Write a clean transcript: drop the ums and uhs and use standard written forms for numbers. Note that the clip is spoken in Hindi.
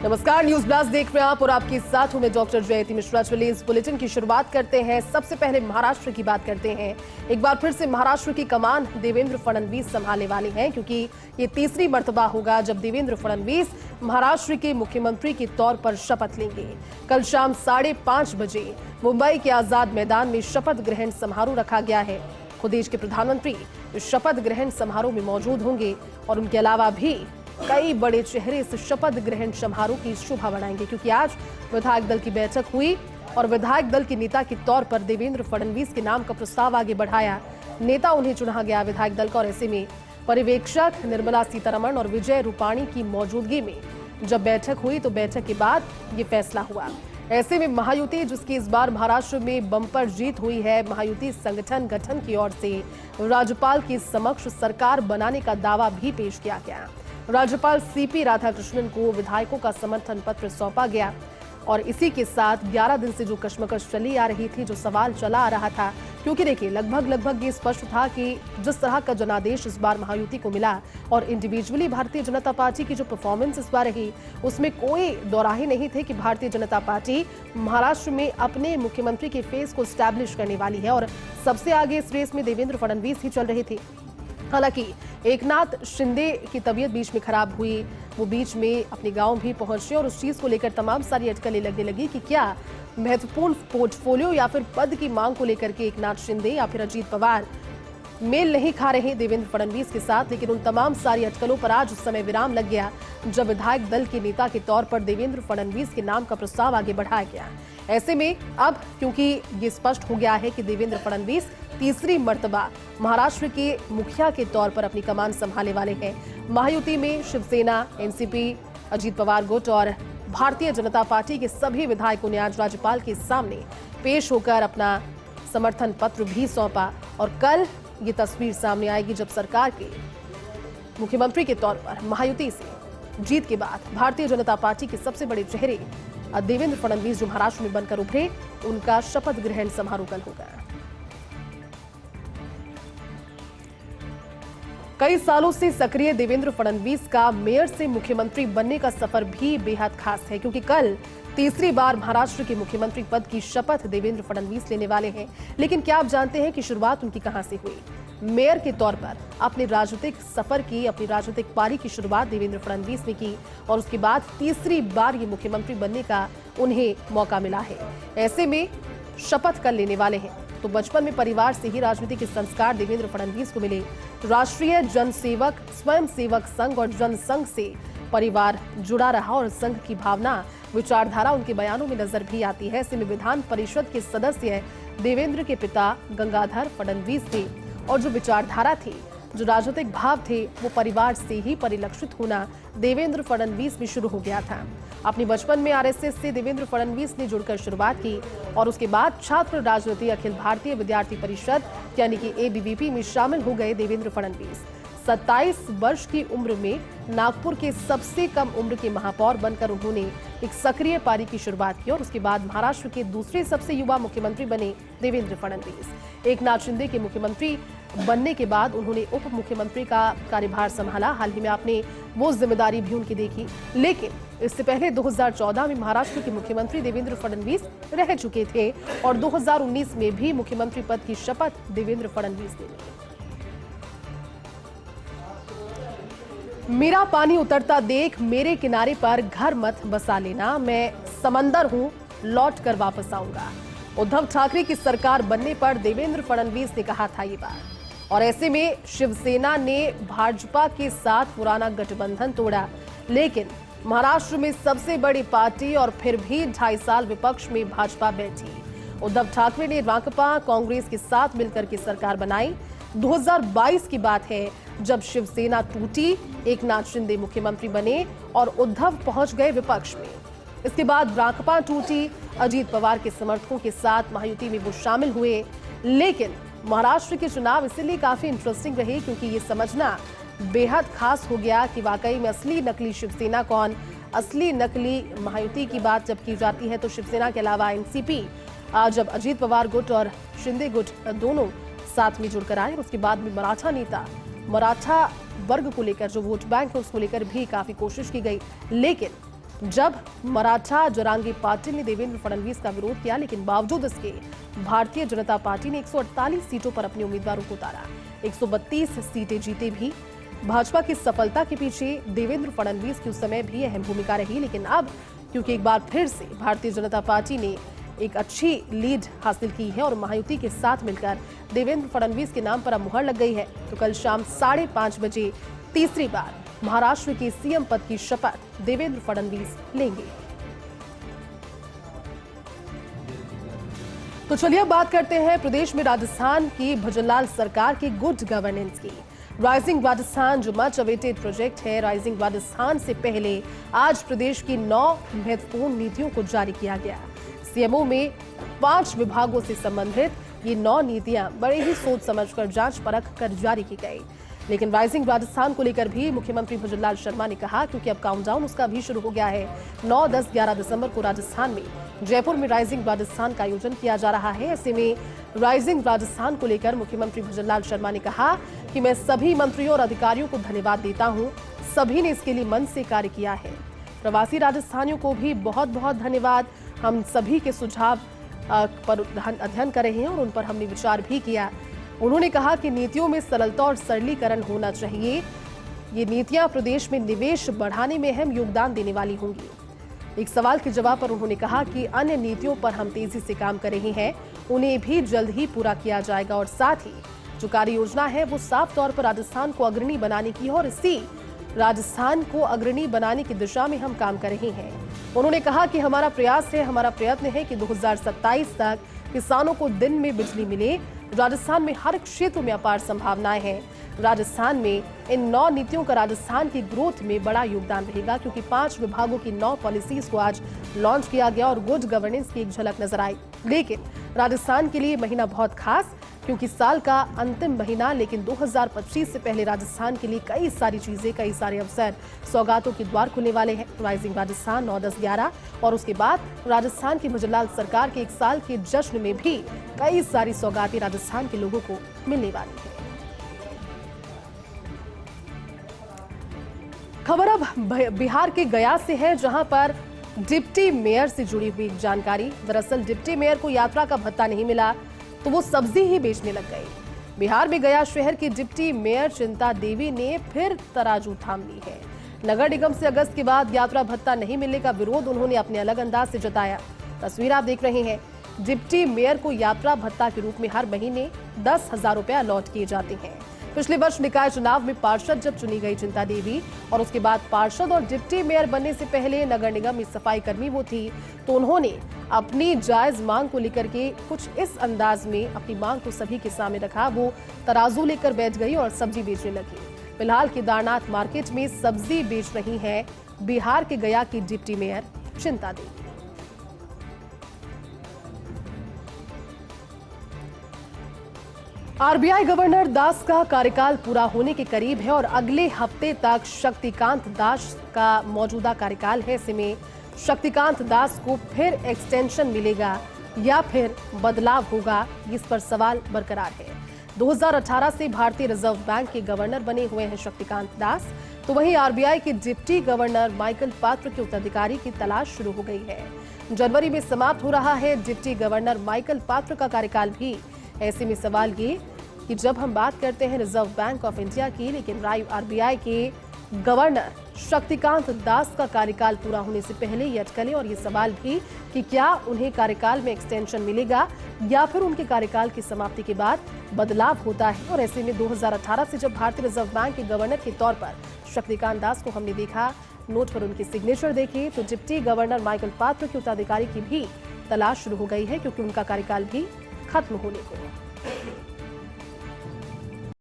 नमस्कार, न्यूज ब्लास्ट देख रहे हैं आप और आपके साथ हूं मैं डॉक्टर जयती मिश्रा। चलिए इस बुलेटिन की शुरुआत करते हैं। सबसे पहले महाराष्ट्र की बात करते हैं। एक बार फिर से महाराष्ट्र की कमान देवेंद्र फडणवीस संभालने वाले हैं, क्योंकि ये तीसरी मर्तबा होगा जब देवेंद्र फडणवीस महाराष्ट्र के मुख्यमंत्री के तौर पर शपथ लेंगे। कल शाम 5:30 बजे मुंबई के आजाद मैदान में शपथ ग्रहण समारोह रखा गया है। खुद देश के प्रधानमंत्री इस शपथ ग्रहण समारोह में मौजूद होंगे और उनके अलावा भी कई बड़े चेहरे इस शपथ ग्रहण समारोह की शोभा बढ़ाएंगे, क्योंकि आज विधायक दल की बैठक हुई और विधायक दल के नेता के तौर पर देवेंद्र फडणवीस के नाम का प्रस्ताव आगे बढ़ाया। नेता उन्हें चुना गया विधायक दल का, और ऐसे में पर्यवेक्षक निर्मला सीतारमण और विजय रूपाणी की मौजूदगी में जब बैठक हुई तो बैठक के बाद ये फैसला हुआ। ऐसे में महायुति, जिसकी इस बार महाराष्ट्र में बम्पर जीत हुई है, महायुति संगठन गठन की ओर से राज्यपाल के समक्ष सरकार बनाने का दावा भी पेश किया गया। राज्यपाल सीपी राधाकृष्णन को विधायकों का समर्थन पत्र सौंपा गया और इसी के साथ 11 दिन से जो कश्मकश चली आ रही थी, जो सवाल चला आ रहा था, क्योंकि देखिए लगभग ये स्पष्ट था कि जिस तरह का जनादेश इस बार महायुति को मिला और इंडिविजुअली भारतीय जनता पार्टी की जो परफॉर्मेंस इस बार रही, उसमें कोई दोराहे नहीं थे कि भारतीय जनता पार्टी महाराष्ट्र में अपने मुख्यमंत्री के फेस को स्टैब्लिश करने वाली है और सबसे आगे इस रेस में देवेंद्र फडणवीस ही चल रहे थे। हालांकि एकनाथ शिंदे की तबीयत बीच में खराब हुई, वो बीच में अपने गांव भी पहुंचे और उस चीज को लेकर तमाम सारी अटकलें लगने लगी कि क्या महत्वपूर्ण पोर्टफोलियो या फिर पद की मांग को लेकर के एकनाथ शिंदे या फिर अजीत पवार मेल नहीं खा रहे देवेंद्र फडणवीस के साथ। लेकिन उन तमाम सारी अटकलों पर आज उस समय विराम लग गया जब विधायक दल के नेता के तौर पर देवेंद्र फडणवीस के नाम का प्रस्ताव आगे बढ़ाया गया। ऐसे में अब क्योंकि ये स्पष्ट हो गया है कि देवेंद्र फडणवीस तीसरी मर्तबा महाराष्ट्र के मुखिया के तौर पर अपनी कमान संभालने वाले हैं। महायुति में शिवसेना, एनसीपी, अजीत पवार गुट और भारतीय जनता पार्टी के सभी विधायकों ने आज राज्यपाल के सामने पेश होकर अपना समर्थन पत्र भी सौंपा और कल ये तस्वीर सामने आएगी जब सरकार के मुख्यमंत्री के तौर पर महायुति से जीत के बाद भारतीय जनता पार्टी के सबसे बड़े चेहरे देवेंद्र फडणवीस जो महाराष्ट्र में बनकर उभरे, उनका शपथ ग्रहण समारोह कल होगा। कई सालों से सक्रिय देवेंद्र फडणवीस का मेयर से मुख्यमंत्री बनने का सफर भी बेहद खास है, क्योंकि कल तीसरी बार महाराष्ट्र के मुख्यमंत्री पद की शपथ देवेंद्र फडणवीस लेने वाले हैं। लेकिन क्या आप जानते हैं कि शुरुआत उनकी कहां से हुई? मेयर के तौर पर अपने राजनीतिक सफर की, अपनी राजनीतिक पारी की शुरुआत देवेंद्र फडणवीस ने की और उसके बाद तीसरी बार ये मुख्यमंत्री बनने का उन्हें मौका मिला है। ऐसे में शपथ कर लेने वाले हैं तो बचपन में परिवार से ही राजनीति के संस्कार देवेंद्र फडणवीस को मिले। राष्ट्रीय जनसेवक स्वयं सेवक संघ और जनसंघ से परिवार जुड़ा रहा और संघ की भावना, विचारधारा उनके बयानों में नजर भी आती है। ऐसे में विधान परिषद के सदस्य देवेंद्र के पिता गंगाधर फडणवीस थे और जो विचारधारा थी, जो राजनीतिक भाव थे, वो परिवार से ही परिलक्षित होना देवेंद्र फडणवीस में शुरू हो गया था। अपने बचपन में आरएसएस से देवेंद्र फडणवीस ने जुड़कर शुरुआत की और उसके बाद छात्र राजनीति अखिल भारतीय विद्यार्थी परिषद यानी कि एबीवीपी में शामिल हो गए देवेंद्र फडणवीस। 27 वर्ष की उम्र में नागपुर के सबसे कम उम्र के महापौर बनकर उन्होंने एक सक्रिय पारी की शुरुआत की और उसके बाद महाराष्ट्र के दूसरे सबसे युवा मुख्यमंत्री बने देवेंद्र फडणवीस। एकनाथ शिंदे के मुख्यमंत्री बनने के बाद उन्होंने उप मुख्यमंत्री का कार्यभार संभाला। हाल ही में आपने वो जिम्मेदारी भी उनकी देखी, लेकिन इससे पहले 2014 में महाराष्ट्र के मुख्यमंत्री देवेंद्र फडणवीस रह चुके थे और 2019 में भी मुख्यमंत्री पद की शपथ देवेंद्र फडणवीस ने ली। मेरा पानी उतरता देख मेरे किनारे पर घर मत बसा लेना, मैं समंदर हूं लौट कर वापस आऊंगा। उद्धव ठाकरे की सरकार बनने पर देवेंद्र फडणवीस ने कहा था ये बात और ऐसे में शिवसेना ने भाजपा के साथ पुराना गठबंधन तोड़ा। लेकिन महाराष्ट्र में सबसे बड़ी पार्टी और फिर भी 2.5 साल विपक्ष में भाजपा बैठी। उद्धव ठाकरे ने राकपा कांग्रेस के साथ मिलकर के सरकार बनाई। 2022 की बात है जब शिवसेना टूटी, एकनाथ शिंदे मुख्यमंत्री बने और उद्धव पहुंच गए विपक्ष में। इसके बाद राकपा टूटी, अजीत पवार के समर्थकों के साथ महायुति में वो शामिल हुए। लेकिन महाराष्ट्र के चुनाव इसलिए काफी इंटरेस्टिंग रहे क्योंकि ये समझना बेहद खास हो गया कि वाकई में असली नकली शिवसेना कौन, असली नकली महायुति की बात जब की जाती है तो शिवसेना के अलावा एनसीपी, जब अजीत पवार गुट और शिंदे गुट दोनों साथ में जुड़कर आए, उसके बाद में मराठा नेता, मराठा वर्ग को लेकर जो वोट बैंक है उसको लेकर भी काफी कोशिश की गई। लेकिन जब मराठा जरांगी पार्टी ने देवेंद्र फडणवीस का विरोध किया, लेकिन बावजूद इसके भारतीय जनता पार्टी ने 148 सीटों पर अपने उम्मीदवारों को उतारा, 132 सीटें जीते भी। भाजपा की सफलता के पीछे देवेंद्र फडणवीस की उस समय भी अहम भूमिका रही, लेकिन अब क्योंकि एक बार फिर से भारतीय जनता पार्टी ने एक अच्छी लीड हासिल की है और महायुति के साथ मिलकर देवेंद्र फडणवीस के नाम पर अब मुहर लग गई है, तो कल शाम 5:30 बजे तीसरी बार महाराष्ट्र के सीएम पद की शपथ देवेंद्र फडणवीस लेंगे। तो चलिए अब बात करते हैं प्रदेश में राजस्थान की भजनलाल सरकार की गुड गवर्नेंस की। राइजिंग राजस्थान जो मच अवेटेड प्रोजेक्ट है, राइजिंग राजस्थान से पहले आज प्रदेश की 9 महत्वपूर्ण नीतियों को जारी किया गया। सीएमओ में 5 विभागों से संबंधित ये 9 नीतियां बड़े ही सोच समझकर जांच परख कर जारी की गई। लेकिन राइजिंग राजस्थान को लेकर भी मुख्यमंत्री भजनलाल शर्मा ने कहा, क्योंकि अब काउंटडाउन उसका भी शुरू हो गया है। 9, 10, 11 दिसंबर को राजस्थान में जयपुर में राइजिंग राजस्थान का आयोजन किया जा रहा है। ऐसे में राइजिंग राजस्थान को लेकर मुख्यमंत्री भजनलाल शर्मा ने कहा कि मैं सभी मंत्रियों और अधिकारियों को धन्यवाद देता हूं, सभी ने इसके लिए मन से कार्य किया है। प्रवासी राजस्थानियों को भी बहुत बहुत धन्यवाद। हम सभी के सुझाव पर अध्ययन कर रहे हैं और उन पर हमने विचार भी किया। उन्होंने कहा कि नीतियों में सरलता और सरलीकरण होना चाहिए। ये नीतियां प्रदेश में निवेश बढ़ाने में अहम योगदान देने वाली होंगी। एक सवाल के जवाब पर उन्होंने कहा कि अन्य नीतियों पर हम तेजी से काम कर रहे हैं, उन्हें भी जल्द ही पूरा किया जाएगा और साथ ही जो कार्य योजना है वो साफ तौर पर राजस्थान को अग्रणी बनाने की है और इसी राजस्थान को अग्रणी बनाने की दिशा में हम काम कर रहे हैं। उन्होंने कहा कि हमारा प्रयास है, हमारा प्रयत्न है कि 2027 तक किसानों को दिन में बिजली मिले। राजस्थान में हर क्षेत्र में अपार संभावनाएं हैं। राजस्थान में इन 9 नीतियों का राजस्थान की ग्रोथ में बड़ा योगदान रहेगा, क्योंकि 5 विभागों की 9 पॉलिसीज को आज लॉन्च किया गया और गुड गवर्नेंस की एक झलक नजर आई। लेकिन राजस्थान के लिए महीना बहुत खास, क्योंकि साल का अंतिम महीना, लेकिन 2025 से पहले राजस्थान के लिए कई सारी चीजें, कई सारे अवसर, सौगातों के द्वार खुलने वाले हैं। राइजिंग राजस्थान 9, 10, 11 और उसके बाद राजस्थान की भजनलाल सरकार के 1 साल के जश्न में भी कई सारी सौगातें राजस्थान के लोगों को मिलने वाली है। खबर अब बिहार के गया से है, जहां पर डिप्टी मेयर से जुड़ी हुई जानकारी। दरअसल डिप्टी मेयर को यात्रा का भत्ता नहीं मिला तो वो सब्जी ही बेचने लग गई। बिहार में गया शहर की डिप्टी मेयर चिंता देवी ने फिर तराजू थाम ली है। नगर निगम से अगस्त के बाद यात्रा भत्ता नहीं मिलने का विरोध उन्होंने अपने अलग अंदाज से जताया। तस्वीर आप देख रहे हैं। डिप्टी मेयर को यात्रा भत्ता के रूप में हर महीने 10,000 रुपया अलॉट किए जाते हैं। पिछले वर्ष निकाय चुनाव में पार्षद जब चुनी गई चिंता देवी और उसके बाद पार्षद और डिप्टी मेयर बनने से पहले नगर निगम में सफाई कर्मी वो थी, तो उन्होंने अपनी जायज मांग को लेकर के कुछ इस अंदाज में अपनी मांग को सभी के सामने रखा। वो तराजू लेकर बैठ गई और सब्जी बेचने लगी। फिलहाल केदारनाथ मार्केट में सब्जी बेच रही है बिहार के गया की डिप्टी मेयर चिंता देवी। आरबीआई गवर्नर दास का कार्यकाल पूरा होने के करीब है और अगले हफ्ते तक शक्तिकांत दास का मौजूदा कार्यकाल है। ऐसे में शक्तिकांत दास को फिर एक्सटेंशन मिलेगा या फिर बदलाव होगा, इस पर सवाल बरकरार है। 2018 से भारतीय रिजर्व बैंक के गवर्नर बने हुए हैं शक्तिकांत दास, तो वहीं आरबीआई के डिप्टी गवर्नर माइकल पात्र के उत्तराधिकारी की तलाश शुरू हो गई है। जनवरी में समाप्त हो रहा है डिप्टी गवर्नर माइकल पात्र का कार्यकाल भी। ऐसे में सवाल ये कि जब हम बात करते हैं रिजर्व बैंक ऑफ इंडिया की, लेकिन आरबीआई के गवर्नर शक्तिकांत दास का कार्यकाल पूरा होने से पहले ये अटकलें और ये सवाल भी कि क्या उन्हें कार्यकाल में एक्सटेंशन मिलेगा या फिर उनके कार्यकाल की समाप्ति के बाद बदलाव होता है। और ऐसे में 2018 से जब भारतीय रिजर्व बैंक के गवर्नर के तौर पर शक्तिकांत दास को हमने देखा, नोट पर उनकी सिग्नेचर देखी, तो डिप्टी गवर्नर माइकल पात्र के उत्तराधिकारी की भी तलाश शुरू हो गई है, क्योंकि उनका कार्यकाल भी खत्म होने को है।